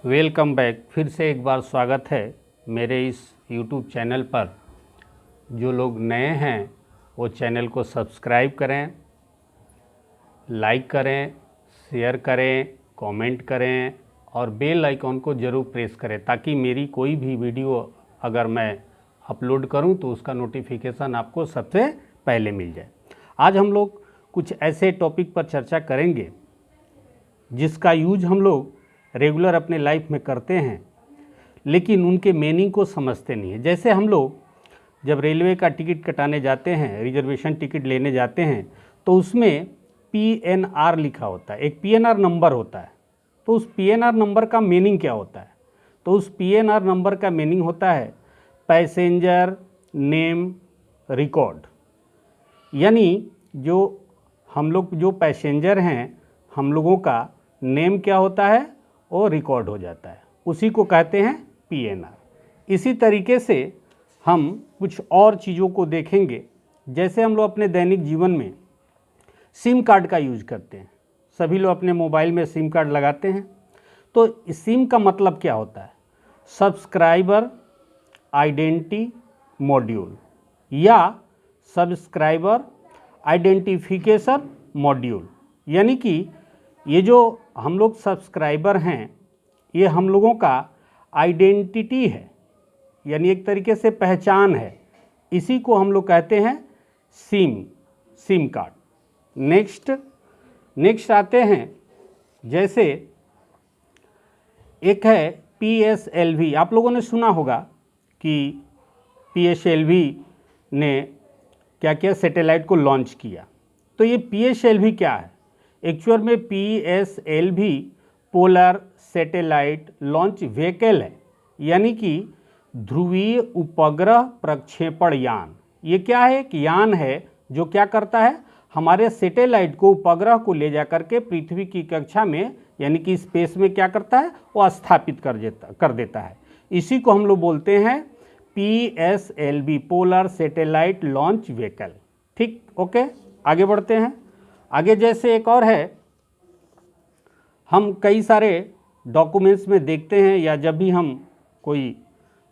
Welcome back. फिर से एक बार स्वागत है मेरे इस YouTube चैनल पर। जो लोग नए हैं वो चैनल को सब्सक्राइब करें, लाइक करें, शेयर करें, कमेंट करें और बेल आइकॉन को ज़रूर प्रेस करें ताकि मेरी कोई भी वीडियो अगर मैं अपलोड करूं तो उसका नोटिफिकेशन आपको सबसे पहले मिल जाए। आज हम लोग कुछ ऐसे टॉपिक पर चर्चा करेंगे जिसका यूज हम लोग रेगुलर अपने लाइफ में करते हैं लेकिन उनके मीनिंग को समझते नहीं है। जैसे हम लोग जब रेलवे का टिकट कटाने जाते हैं, रिजर्वेशन टिकट लेने जाते हैं तो उसमें PNR लिखा होता है, एक PNR नंबर होता है। तो उस PNR नंबर का मीनिंग क्या होता है? तो उस PNR नंबर का मीनिंग होता है पैसेंजर नेम रिकॉर्ड। यानी जो हम लोग जो पैसेंजर हैं, हम लोगों का नेम क्या होता है वो रिकॉर्ड हो जाता है, उसी को कहते हैं PNR। इसी तरीके से हम कुछ और चीज़ों को देखेंगे। जैसे हम लोग अपने दैनिक जीवन में सिम कार्ड का यूज करते हैं, सभी लोग अपने मोबाइल में सिम कार्ड लगाते हैं। तो सिम का मतलब क्या होता है? सब्सक्राइबर आइडेंटिटी मॉड्यूल या सब्सक्राइबर आइडेंटिफिकेशन मॉड्यूल। यानी कि ये जो हम लोग सब्सक्राइबर हैं ये हम लोगों का आइडेंटिटी है, यानी एक तरीके से पहचान है। इसी को हम लोग कहते हैं सिम कार्ड। नेक्स्ट आते हैं, जैसे एक है PSLV। आप लोगों ने सुना होगा कि PSLV ने क्या किया, सैटेलाइट को लॉन्च किया। तो ये PSLV क्या है? एक्चुअल में PSLV polar satellite launch vehicle है, यानी कि ध्रुवीय उपग्रह प्रक्षेपण यान। ये क्या है? एक यान है जो क्या करता है, हमारे सैटेलाइट को, उपग्रह को ले जा करके पृथ्वी की कक्षा में यानी कि स्पेस में क्या करता है, वो स्थापित कर देता है। इसी को हम लोग बोलते हैं PSLV polar satellite launch vehicle. ठीक, ओके, आगे बढ़ते हैं। आगे जैसे एक और है, हम कई सारे डॉक्यूमेंट्स में देखते हैं या जब भी हम कोई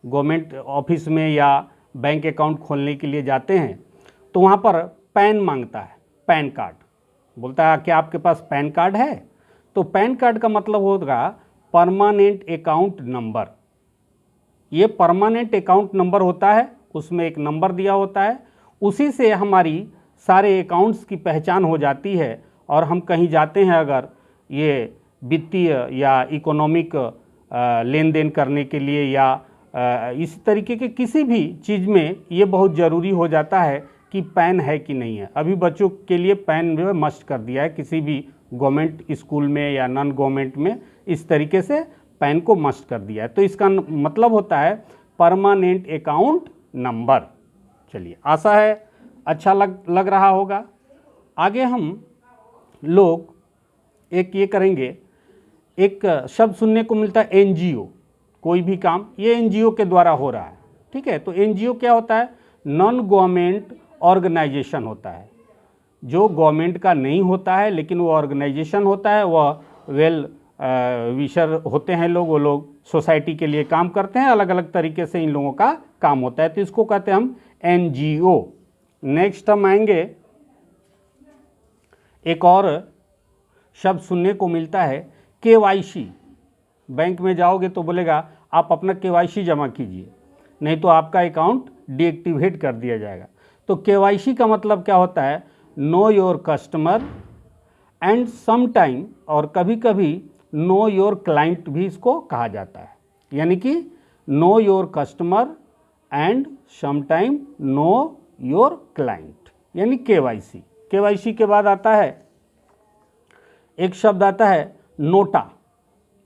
गवर्नमेंट ऑफिस में या बैंक अकाउंट खोलने के लिए जाते हैं तो वहाँ पर पैन मांगता है, पैन कार्ड बोलता है क्या आपके पास पैन कार्ड है? तो पैन कार्ड का मतलब होगा परमानेंट अकाउंट नंबर। ये परमानेंट अकाउंट नंबर होता है, उसमें एक नंबर दिया होता है, उसी से हमारी सारे अकाउंट्स की पहचान हो जाती है। और हम कहीं जाते हैं अगर ये वित्तीय या इकोनॉमिक लेन देन करने के लिए या इस तरीके के किसी भी चीज़ में ये बहुत ज़रूरी हो जाता है कि पैन है कि नहीं है। अभी बच्चों के लिए पैन जो है मस्ट कर दिया है, किसी भी गवर्नमेंट स्कूल में या नॉन गवर्नमेंट में इस तरीके से पैन को मस्ट कर दिया है। तो इसका मतलब होता है परमानेंट अकाउंट नंबर। चलिए, आशा है अच्छा लग रहा होगा। आगे हम लोग एक ये करेंगे, एक शब्द सुनने को मिलता है NGO। कोई भी काम ये NGO के द्वारा हो रहा है, ठीक है। तो NGO क्या होता है? नॉन गवर्नमेंट ऑर्गेनाइजेशन होता है, जो गवर्नमेंट का नहीं होता है लेकिन वो ऑर्गेनाइजेशन होता है। वह वेल विशर होते हैं लोग, वो लोग सोसाइटी के लिए काम करते हैं, अलग अलग तरीके से इन लोगों का काम होता है। तो इसको कहते हैं हम NGO। नेक्स्ट हम आएंगे, एक और शब्द सुनने को मिलता है KYC। बैंक में जाओगे तो बोलेगा आप अपना KYC जमा कीजिए, नहीं तो आपका अकाउंट डीएक्टिवेट कर दिया जाएगा। तो KYC का मतलब क्या होता है? Know your customer and some time, और कभी कभी नो योर क्लाइंट भी इसको कहा जाता है। यानी कि know your customer and some time know your client, यानी KYC। KYC के बाद आता है एक शब्द आता है नोटा।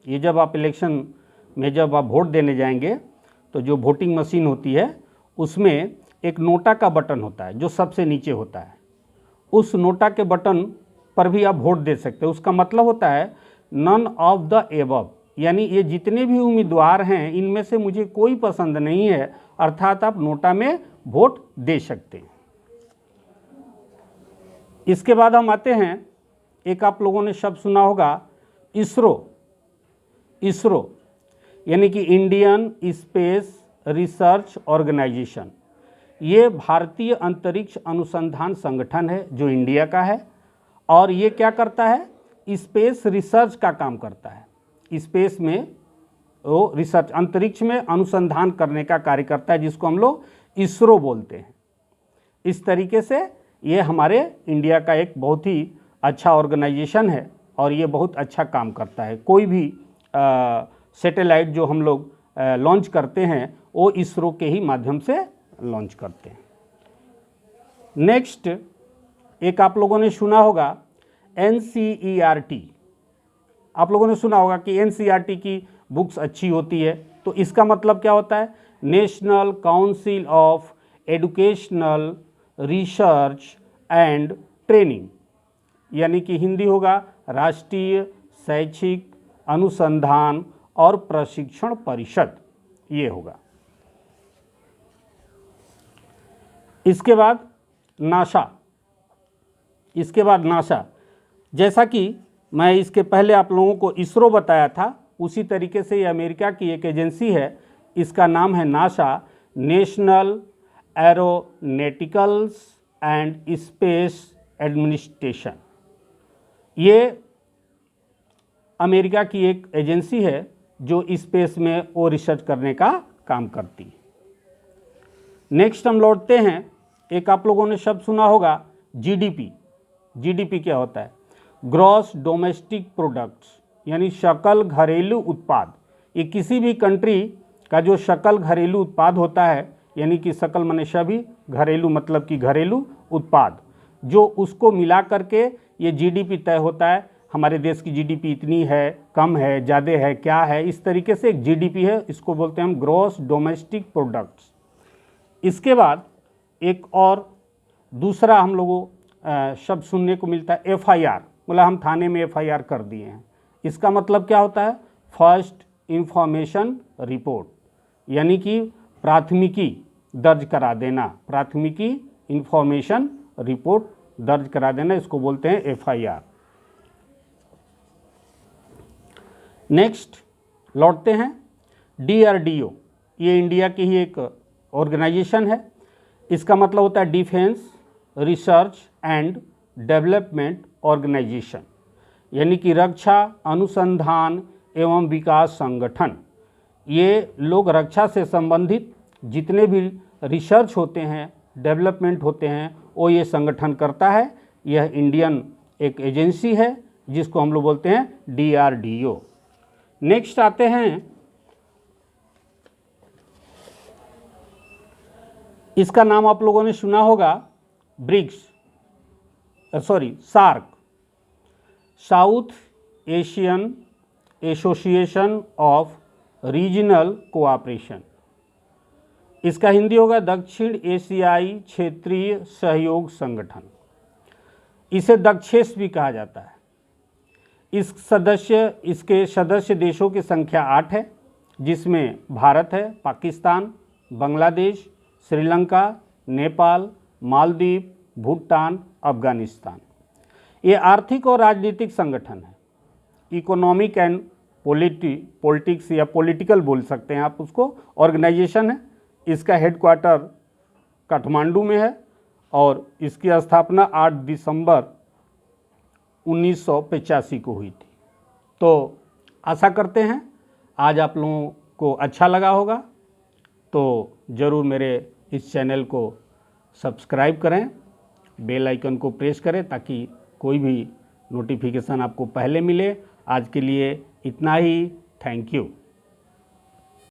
ये जब आप इलेक्शन में जब आप वोट देने जाएंगे तो जो वोटिंग मशीन होती है उसमें एक नोटा का बटन होता है जो सबसे नीचे होता है। उस नोटा के बटन पर भी आप वोट दे सकते हैं। उसका मतलब होता है नन ऑफ द एबव, यानी ये जितने भी उम्मीदवार हैं इनमें से मुझे कोई पसंद नहीं है, अर्थात आप नोटा में वोट दे सकते हैं। इसके बाद हम आते हैं, एक आप लोगों ने शब्द सुना होगा इसरो। यानी कि इंडियन स्पेस रिसर्च ऑर्गेनाइजेशन। ये भारतीय अंतरिक्ष अनुसंधान संगठन है जो इंडिया का है, और ये क्या करता है, स्पेस रिसर्च का काम करता है। स्पेस में वो रिसर्च, अंतरिक्ष में अनुसंधान करने का कार्य करता है, जिसको हम लोग इसरो बोलते हैं। इस तरीके से ये हमारे इंडिया का एक बहुत ही अच्छा ऑर्गेनाइजेशन है और ये बहुत अच्छा काम करता है। कोई भी सैटेलाइट जो हम लोग लॉन्च करते हैं वो इसरो के ही माध्यम से लॉन्च करते हैं। नेक्स्ट एक आप लोगों ने सुना होगा NCERT। आप लोगों ने सुना होगा कि NCERT की बुक्स अच्छी होती है, तो इसका मतलब क्या होता है, national council of educational research and training, यानी कि हिंदी होगा राष्ट्रीय शैक्षिक अनुसंधान और प्रशिक्षण परिषद, ये होगा। इसके बाद नासा, जैसा कि मैं इसके पहले आप लोगों को इसरो बताया था, उसी तरीके से ये अमेरिका की एक एजेंसी है, इसका नाम है NASA, national aeronauticals and space administration. ये अमेरिका की एक एजेंसी है जो स्पेस में वो रिसर्च करने का काम करती है। नेक्स्ट हम लौटते हैं, एक आप लोगों ने शब्द सुना होगा GDP। GDP क्या होता है, ग्रॉस डोमेस्टिक प्रोडक्ट्स, यानी सकल घरेलू उत्पाद। ये किसी भी कंट्री का जो सकल घरेलू उत्पाद होता है, यानी कि सकल माने सभी, घरेलू मतलब कि घरेलू उत्पाद, जो उसको मिला करके ये GDP तय होता है। हमारे देश की GDP इतनी है, कम है, ज़्यादा है, क्या है, इस तरीके से एक GDP है, इसको बोलते हैं हम ग्रॉस डोमेस्टिक प्रोडक्ट्स। इसके बाद एक और दूसरा हम लोगों शब्द सुनने को मिलता है FIR, बोला हम थाने में FIR कर दिए हैं। इसका मतलब क्या होता है, फर्स्ट इंफॉर्मेशन रिपोर्ट, यानी कि प्राथमिकी दर्ज करा देना, प्राथमिकी इंफॉर्मेशन रिपोर्ट दर्ज करा देना, इसको बोलते हैं FIR। नेक्स्ट लौटते हैं DRDO, ये इंडिया की ही एक ऑर्गेनाइजेशन है। इसका मतलब होता है defence research and development organisation, यानी कि रक्षा अनुसंधान एवं विकास संगठन। ये लोग रक्षा से संबंधित जितने भी रिसर्च होते हैं, डेवलपमेंट होते हैं, वो ये संगठन करता है। यह इंडियन एक एजेंसी है जिसको हम लोग बोलते हैं DRDO। नेक्स्ट आते हैं, इसका नाम आप लोगों ने सुना होगा SAARC, South Asian association of regional cooperation. इसका हिंदी होगा दक्षिण एशियाई क्षेत्रीय सहयोग संगठन। इसे दक्षेस भी कहा जाता है। इसके सदस्य देशों की संख्या 8 है, जिसमें भारत है, पाकिस्तान, बांग्लादेश, श्रीलंका, नेपाल, मालदीव, भूटान, अफगानिस्तान। ये आर्थिक और राजनीतिक संगठन है, इकोनॉमिक एंड पॉलिटिक्स या पॉलिटिकल बोल सकते हैं आप उसको, ऑर्गेनाइजेशन है। इसका हेडक्वार्टर काठमांडू में है और इसकी स्थापना 8 दिसंबर 1985 को हुई थी। तो आशा करते हैं आज आप लोगों को अच्छा लगा होगा, तो ज़रूर मेरे इस चैनल को सब्सक्राइब करें, बेल आइकन को प्रेस करें ताकि कोई भी नोटिफिकेशन आपको पहले मिले। आज के लिए इतना ही, थैंक यू।